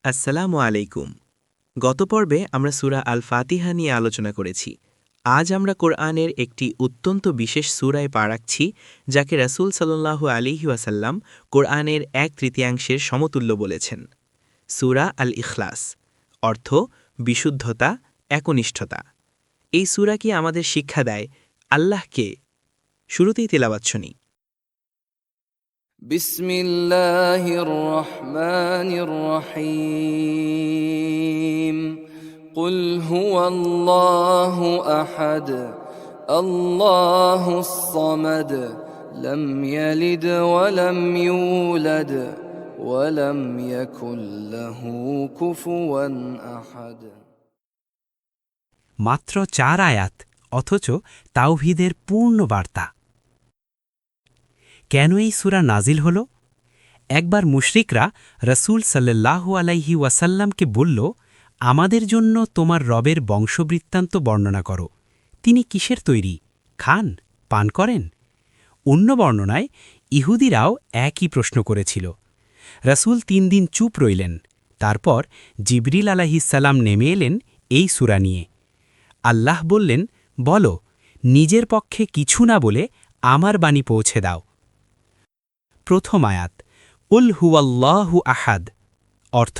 আসসালামু আলাইকুম। গত পর্বে আমরা সূরা আল ফাতিহা নিয়ে আলোচনা করেছি। আজ আমরা কোরআনের একটি অত্যন্ত বিশেষ সূরায় পা রাখছি, যাকে রাসূল সাল্লাল্লাহু আলাইহি ওয়াসাল্লাম কোরআনের 1/3 সমতুল্য বলেছেন। সূরা আল ইখলাস, অর্থ বিশুদ্ধতা, একনিষ্ঠতা। এই সূরা কি আমাদের শিক্ষা দেয় আল্লাহ কে? শুরুতেই তেলাওয়াত শুনি। بسم الله الرحمن الرحيم قل هو الله أحد الله الصمد لم يلد ولم يولد ولم يكن له كفوا أحد। মাত্র 4 আয়াত, অথচ তাওহীদের পূর্ণ বার্তা। কেন এই সূরা নাজিল হল? একবার মুশরিকরা রাসূল সাল্লাল্লাহু আলাইহি ওয়াসাল্লামকে বলল, আমাদের জন্য তোমার রবের বংশবৃত্তান্ত বর্ণনা করো। তিনি কিসের তৈরি? খান, পান করেন? অন্য বর্ণনায় ইহুদিরাও একই প্রশ্ন করেছিল। রাসূল 3 দিন চুপ রইলেন। তারপর জিবরিল আলাইহিসসালাম নেমে এলেন এই সূরা নিয়ে। আল্লাহ বললেন, বলো, নিজের পক্ষে কিছু না বলে আমার বাণী পৌঁছে দাও। প্রথম আয়াত, উল হুয়াল্লাহু আহাদ, অর্থ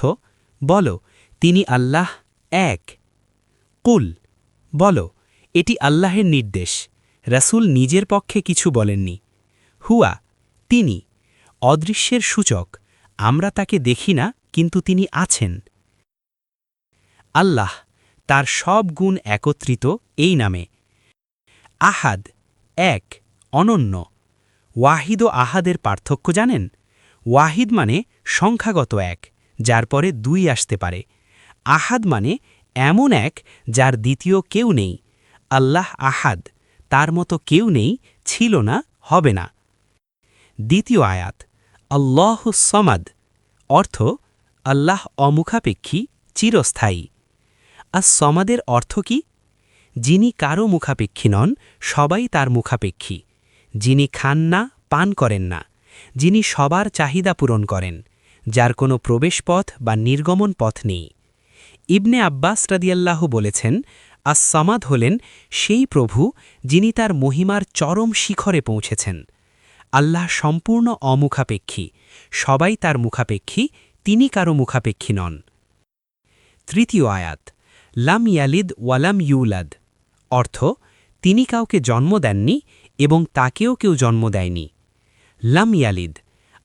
বলো, তিনি আল্লাহ এক। কুল, বলো, এটি আল্লাহের নির্দেশ। রাসূল নিজের পক্ষে কিছু বলেননি। হুয়া, তিনি, অদৃশ্যের সূচক, আমরা তাকে দেখি না, কিন্তু তিনি আছেন। আল্লাহ, তার সব গুণ একত্রিত এই নামে। আহাদ, এক, অনন্য। ওয়াহিদ ও আহাদের পার্থক্য জানেন? ওয়াহিদ মানে সংখ্যাগত এক, যার পরে 2 আসতে পারে। আহাদ মানে এমন এক যার দ্বিতীয় কেউ নেই। আল্লাহ আহাদ, তার মতো কেউ নেই, ছিল না, হবে না। দ্বিতীয় আয়াত, আল্লাহুস সমাদ, অর্থ আল্লাহ অমুখাপেক্ষী, চিরস্থায়ী। আর সমাদের অর্থ কি? যিনি কারও মুখাপেক্ষী নন, সবাই তার মুখাপেক্ষী। যিনি খান না, পান করেন না, যিনি সবার চাহিদা পূরণ করেন, যার কোনো প্রবেশপথ বা নির্গমন পথ নেই। ইবনে আব্বাস রাদিয়াল্লাহু বলেছেন, আস-সামাদ হলেন সেই প্রভু যিনি তার মহিমার চরম শিখরে পৌঁছেছেন। আল্লাহ সম্পূর্ণ অমুখাপেক্ষী, সবাই তার মুখাপেক্ষী, তিনি কারও মুখাপেক্ষী নন। তৃতীয় আয়াত, লাম ইয়ালিদ ওয়ালাম ইউলাদ, অর্থ তিনি কাউকে জন্ম দেননি এবং তাকেও কেউ জন্ম দেয়নি। লাম ইয়ালিদ,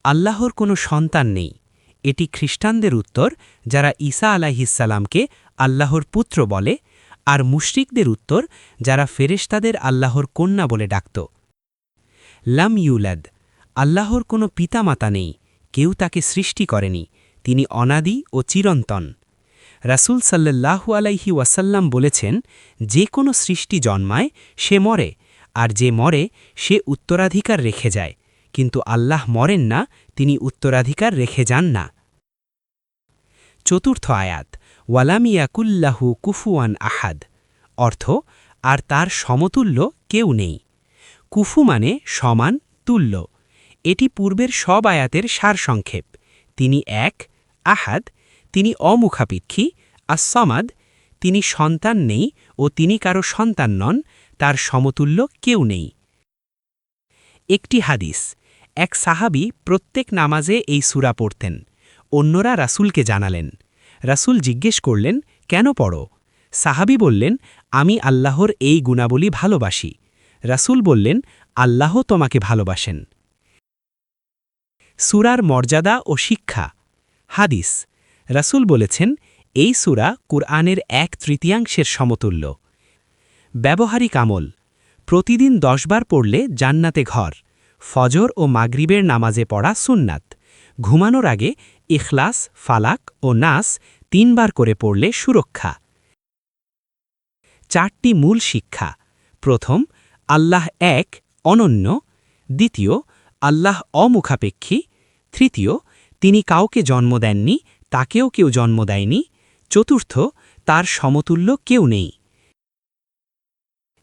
আল্লাহর কোনো সন্তান নেই। এটি খ্রিস্টানদের উত্তর, যারা ঈসা আলাইহিসসালামকে আল্লাহর পুত্র বলে, আর মুশরিকদের উত্তর, যারা ফেরেশতাদের আল্লাহর কন্যা বলে ডাকত। লাম ইউলাদ, আল্লাহর কোনো পিতামাতা নেই, কেউ তাকে সৃষ্টি করেনি, তিনি অনাদি ও চিরন্তন। রাসূল সাল্লাল্লাহু আলাইহি ওয়াসাল্লাম বলেছেন, যে কোনো সৃষ্টি জন্মায়, সে মরে, আর যে মরে সে উত্তরাধিকার রেখে যায়, কিন্তু আল্লাহ মরেন না, তিনি উত্তরাধিকার রেখে যান না। চতুর্থ আয়াত, ওয়ালাম ইয়াকুল্লাহু কুফুয়ান আহাদ, অর্থ আর তার সমতুল্য কেউ নেই। কুফু মানে সমান, তুল্য। এটি পূর্বের সব আয়াতের সারসংক্ষেপ। তিনি এক, আহাদ, তিনি অমুখাপেক্ষী, আস-সামাদ, তিনি সন্তান নেই ও তিনি কারো সন্তান নন, তার সমতুল্য কেউ নেই। একটি হাদিস, এক সাহাবী প্রত্যেক নামাজে এই সূরা পড়তেন। অন্যরা রাসূলকে জানালেন। রাসূল জিজ্ঞেস করলেন, কেন পড়ো? সাহাবী বললেন, আমি আল্লাহর এই গুণাবলী ভালোবাসি। রাসূল বললেন, আল্লাহ তোমাকে ভালোবাসেন। সূরার মর্যাদা ও শিক্ষা। হাদিস, রাসূল বলেছেন, এই সূরা কুরআনের 1/3 সমতুল্য। ব্যবহারিক আমল, প্রতিদিন 10 বার পড়লে জান্নাতে ঘর। ফজর ও মাগরিবের নামাজে পড়া সুন্নাত। ঘুমানোর আগে ইখলাস, ফালাক ও নাস 3 বার করে পড়লে সুরক্ষা। 4টি মূল শিক্ষা। প্রথম, আল্লাহ এক, অনন্য। দ্বিতীয়, আল্লাহ অমুখাপেক্ষী। তৃতীয়, তিনি কাউকে জন্ম দেননি, তাকেও কেউ জন্ম দেয়নি। চতুর্থ, তার সমতুল্য কেউ নেই।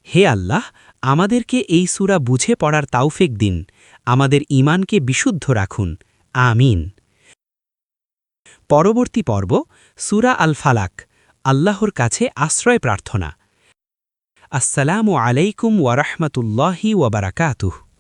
হে আল্লাহ, আমাদেরকে এই সূরা বুঝে পড়ার তাওফিক দিন, আমাদের ঈমানকে বিশুদ্ধ রাখুন। আমিন। পরবর্তী পর্ব সূরা আল ফালাক, আল্লাহর কাছে আশ্রয় প্রার্থনা। আসসালামু আলাইকুম ওয়ারাহমাতুল্লাহি ওয়াবারাকাতুহু।